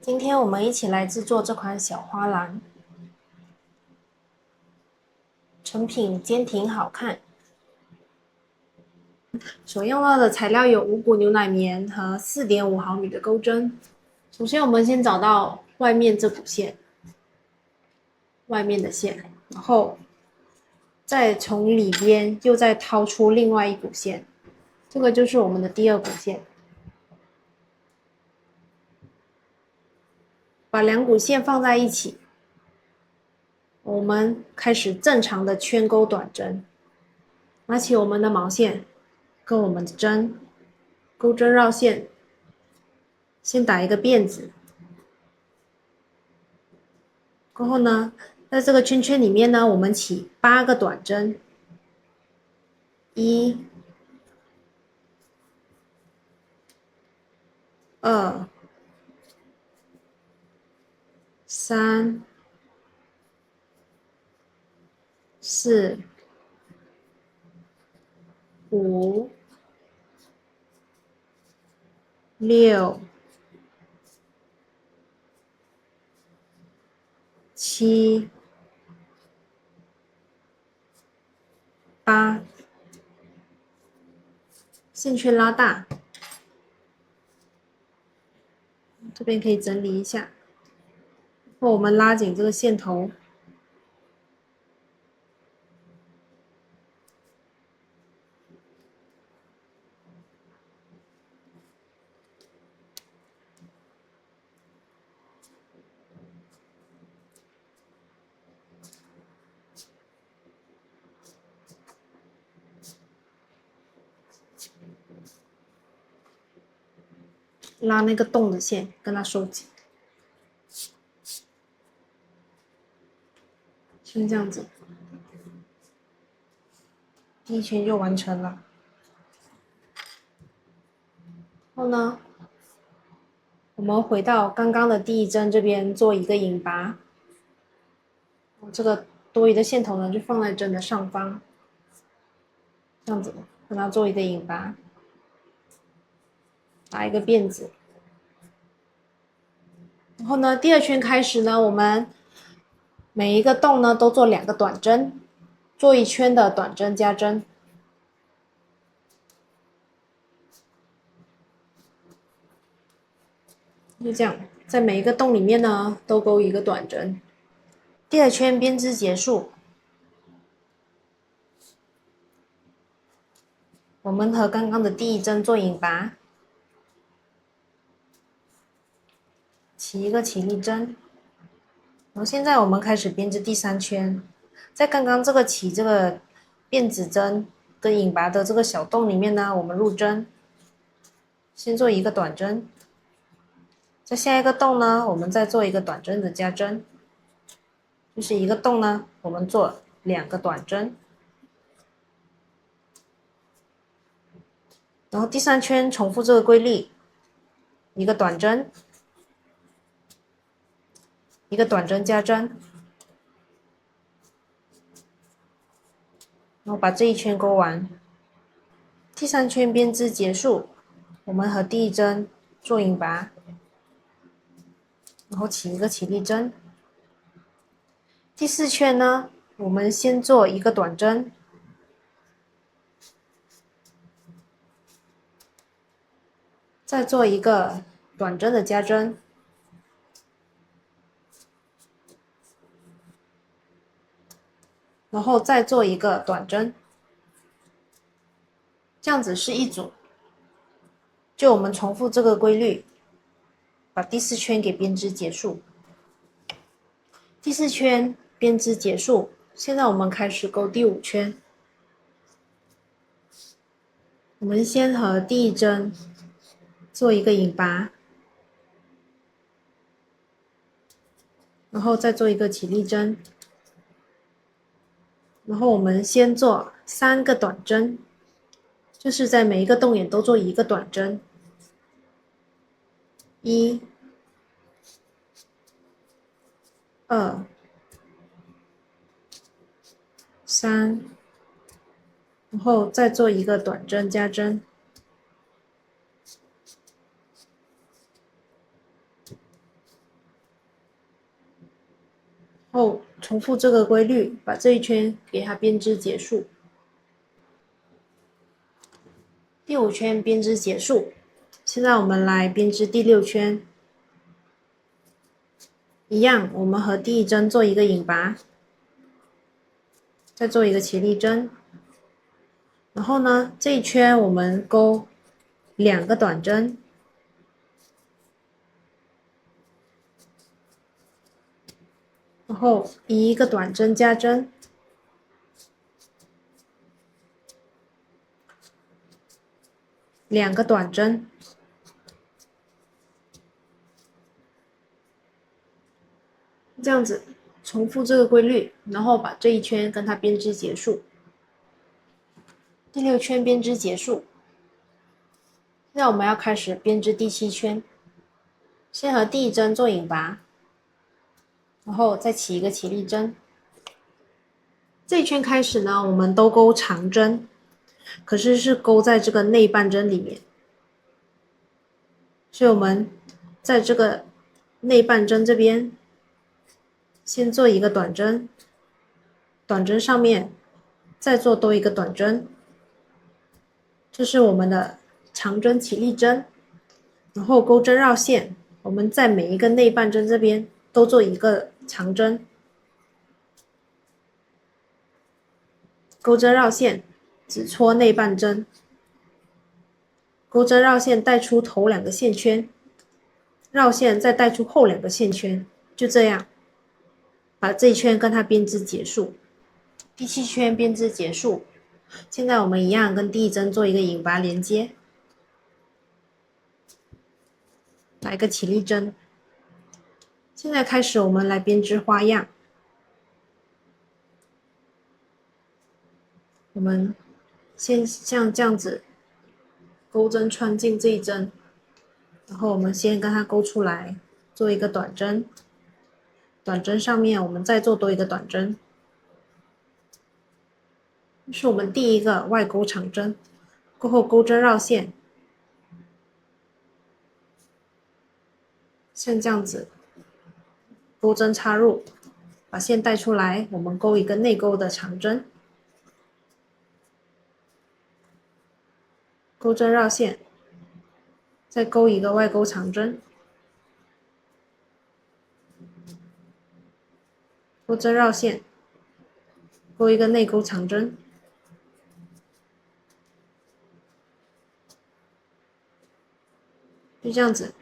今天我们一起来制作这款小花篮，成品坚挺好看。所用到的材料有5股牛奶棉和4.5毫米的钩针。首先，我们先找到外面这股线，外面的线，然后再从里边又再掏出另外一股线，这个就是我们的第2股线。把2股线放在一起，我们开始正常的圈钩短针。拿起我们的毛线跟我们的针，钩针绕线，先打一个辫子。过后呢，在这个圈圈里面呢，我们起8个短针，1、2、3、4、5、6、7、8，线圈拉大，这边可以整理一下。然后我们拉紧这个线头，拉那个洞的线，跟它收紧，先这样子，第1圈就完成了。然后呢，我们回到刚刚的第1针这边做一个引拔，这个多余的线头呢就放在针的上方，这样子跟它做一个引拔，打一个辫子。然后呢，第2圈开始呢，我们每一个洞呢都做2个短针，做1圈的短针加针。就这样，在每一个洞里面呢都钩1个短针。第2圈编织结束，我们和刚刚的第1针做引拔，起一个起立针。然后现在我们开始编织第3圈，在刚刚这个起这个辫子针跟引拔的这个小洞里面呢，我们入针，先做1个短针，在下一个洞呢，我们再做1个短针的加针，就是1个洞呢，我们做2个短针，然后第3圈重复这个规律，1个短针，1个短针加针，然后把这1圈钩完。第3圈编织结束，我们和第1针做引拔，然后起一个起立针。第4圈呢，我们先做1个短针，再做1个短针的加针，然后再做1个短针，这样子是一组。就我们重复这个规律，把第4圈给编织结束。第4圈编织结束，现在我们开始钩第5圈。我们先和第1针做1个引拔，然后再做1个起立针，然后我们先做3个短针，就是在每一个洞眼都做1个短针。1、2、3，然后再做1个短针加针，后重复这个规律，把这一圈给它编织结束。第5圈编织结束，现在我们来编织第6圈。一样，我们和第1针做一个引拔，再做一个起立针。然后呢，这一圈我们钩2个短针，然后一个短针加针，两个短针，这样子重复这个规律，然后把这一圈跟它编织结束。第6圈编织结束，现在我们要开始编织第7圈。先和第1针做引拔，然后再起一个起立针。这一圈开始呢，我们都钩长针，可是是钩在这个内半针里面，所以我们在这个内半针这边先做一个短针，短针上面再做多一个短针，这是我们的长针起立针，然后钩针绕线，我们在每一个内半针这边都做一个长针，钩针绕线，只戳内半针，钩针绕线带出头2个线圈，绕线再带出后2个线圈，就这样把这一圈跟它编织结束。第7圈编织结束，现在我们一样跟第1针做一个引拔连接，来个起立针。现在开始我们来编织花样，我们先像这样子钩针穿进这一针，然后我们先跟它钩出来，做一个短针，短针上面我们再做多一个短针，这是我们第一个外钩长针。过后钩针绕线，像这样子，钩针插入，把线带出来，我们钩一个内钩的长针，钩针绕线，再钩一个外钩长针，钩针绕线，钩一个内钩长针，就这样子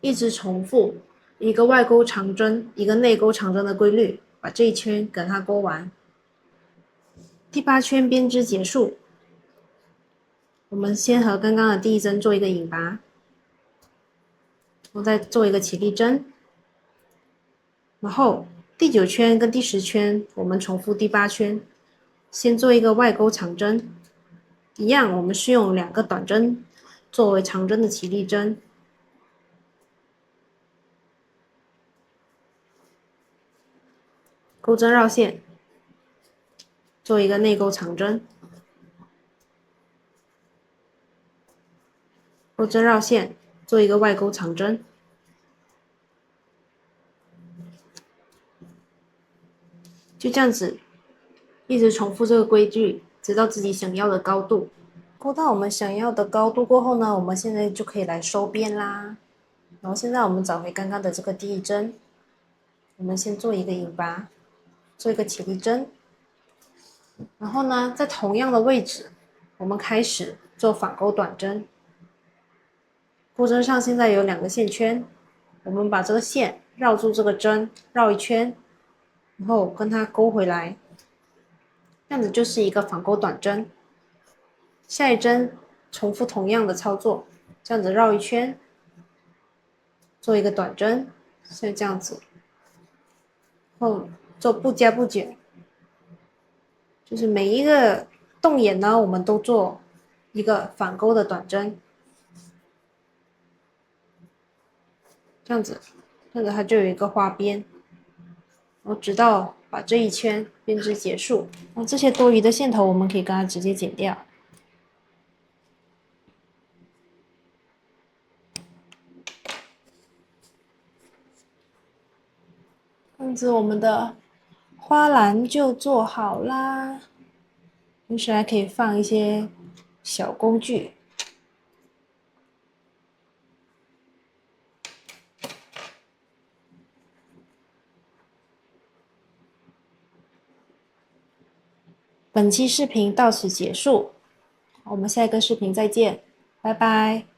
一直重复一个外钩长针一个内钩长针的规律，把这一圈给它钩完。第8圈编织结束，我们先和刚刚的第1针做一个引拔，我再做一个起立针，然后第9圈跟第10圈我们重复第8圈，先做一个外钩长针，一样我们是用2个短针作为长针的起立针，钩针绕线，做一个内钩长针，钩针绕线，做一个外钩长针，就这样子一直重复这个规律，直到自己想要的高度。钩到我们想要的高度过后呢，我们现在就可以来收边啦。然后现在我们找回刚刚的这个第1针，我们先做一个引拔，做一个起立针，然后呢，在同样的位置，我们开始做反钩短针。钩针上现在有2个线圈，我们把这个线绕住这个针，绕一圈，然后跟它勾回来，这样子就是一个反钩短针。下一针重复同样的操作，这样子绕一圈，做一个短针，像这样子，后做不加不减，就是每一个动眼呢，我们都做一个反钩的短针，这样子，这样子它就有一个花边，然后直到把这一圈编织结束。那这些多余的线头我们可以跟它直接剪掉。这样子我们的花篮就做好啦。同时还可以放一些小工具。本期视频到此结束，我们下一个视频再见，拜拜。